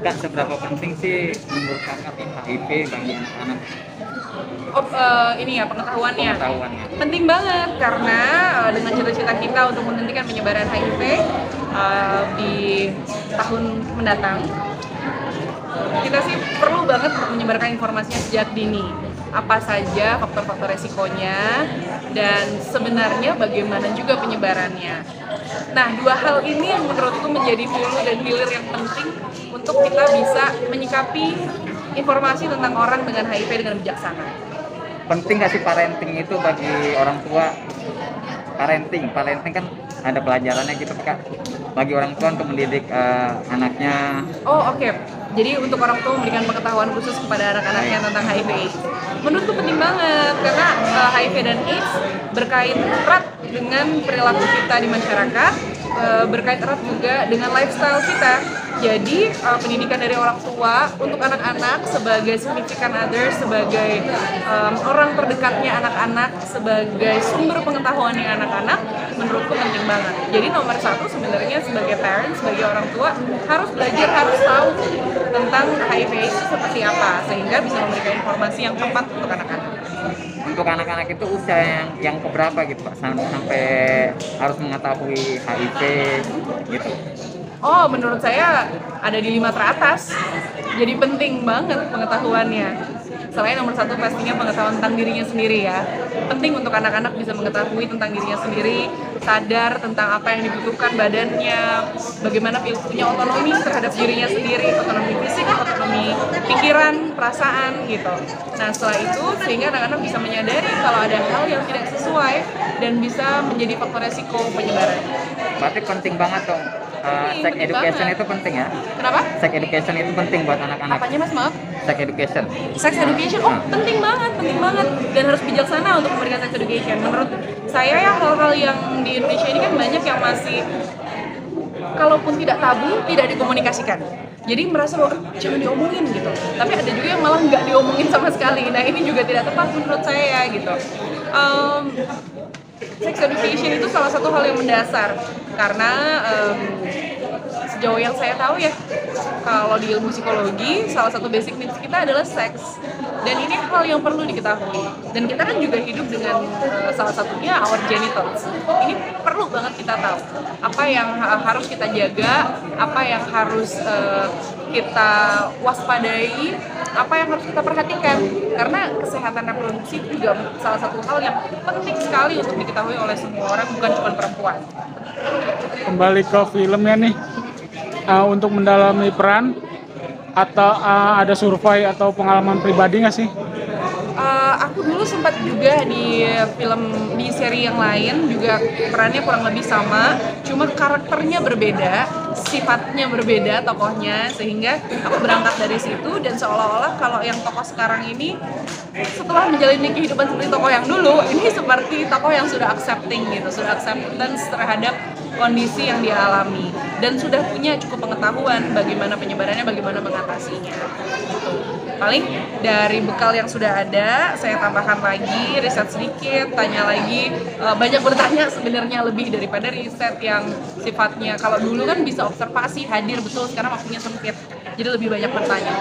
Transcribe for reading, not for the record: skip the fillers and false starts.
Kak, seberapa penting sih menurut kakak nih HIV bagi anak-anak Ini ya pengetahuannya pengetahuannya? penting banget karena dengan cita-cita kita untuk menghentikan penyebaran HIV di tahun mendatang, kita sih perlu banget menyebarkan informasinya sejak dini. Apa saja faktor-faktor resikonya dan sebenarnya bagaimana juga penyebarannya. Nah, dua hal ini yang menurutku menjadi hulu dan hilir yang penting untuk kita bisa menyikapi informasi tentang orang dengan HIV dengan bijaksana. Penting nggak sih parenting itu bagi orang tua? Parenting kan ada pelajarannya gitu kak, bagi orang tua untuk mendidik anaknya. Oh, oke. Jadi untuk orang tua memberikan pengetahuan khusus kepada anak-anaknya tentang HIV/AIDS. Menurutku penting banget karena HIV dan AIDS berkait erat dengan perilaku kita di masyarakat, berkait erat juga dengan lifestyle kita. Jadi pendidikan dari orang tua untuk anak-anak sebagai significant other, sebagai orang terdekatnya anak-anak, sebagai sumber pengetahuannya anak-anak, menurutku penting banget. Jadi nomor satu sebenarnya sebagai parents, sebagai orang tua harus belajar, harus tahu tentang HIV itu seperti apa sehingga bisa memberikan informasi yang tepat untuk anak-anak. Untuk anak-anak itu usia yang keberapa gitu pak, sampai harus mengetahui HIV gitu? Oh, menurut saya ada di 5 teratas. Jadi penting banget pengetahuannya. Selain nomor satu pastinya pengetahuan tentang dirinya sendiri ya. Penting untuk anak-anak bisa mengetahui tentang dirinya sendiri, sadar tentang apa yang dibutuhkan badannya, bagaimana punya otonomi terhadap dirinya sendiri, otonomi fisik, otonomi pikiran, perasaan gitu. Nah setelah itu sehingga anak-anak bisa menyadari kalau ada hal yang tidak sesuai dan bisa menjadi faktor resiko penyebaran. Berarti penting banget dong. Sex Penting education banget. itu penting ya? Kenapa? Sex education itu penting buat anak-anak. Apanya mas, maaf? Sex education. Sex education, penting banget dan harus bijaksana untuk memberikan sex education. Menurut saya ya hal-hal yang di Indonesia ini kan banyak yang masih kalaupun tidak tabu tidak dikomunikasikan. Jadi merasa bahwa jangan diomongin gitu. Tapi ada juga yang malah nggak diomongin sama sekali. Nah ini juga tidak tepat menurut saya gitu. Sex education itu salah satu hal yang mendasar karena sejauh yang saya tahu ya kalau di ilmu psikologi salah satu basic needs kita adalah seks dan ini hal yang perlu diketahui dan kita kan juga hidup dengan salah satunya our genitals. Ini perlu banget kita tahu apa yang harus kita jaga, apa yang harus kita waspadai, apa yang harus kita perhatikan karena kesehatan reproduksi itu juga salah satu hal yang penting sekali untuk diketahui oleh semua orang, bukan cuma perempuan. Kembali ke filmnya nih, untuk mendalami peran atau ada survei atau pengalaman pribadi nggak sih? Aku dulu sempat juga di seri yang lain juga perannya kurang lebih sama, cuma karakternya berbeda, sifatnya berbeda tokohnya, sehingga aku berangkat dari situ dan seolah-olah kalau yang tokoh sekarang ini setelah menjalani kehidupan seperti tokoh yang dulu, ini seperti tokoh yang sudah accepting gitu, sudah acceptance terhadap kondisi yang dia alami dan sudah punya cukup pengetahuan bagaimana penyebarannya, bagaimana mengatasinya. Paling dari bekal yang sudah ada, saya tambahkan lagi, riset sedikit, tanya lagi, banyak bertanya sebenarnya lebih daripada riset yang sifatnya kalau dulu kan bisa observasi, hadir betul, sekarang waktunya sempit, jadi lebih banyak bertanya.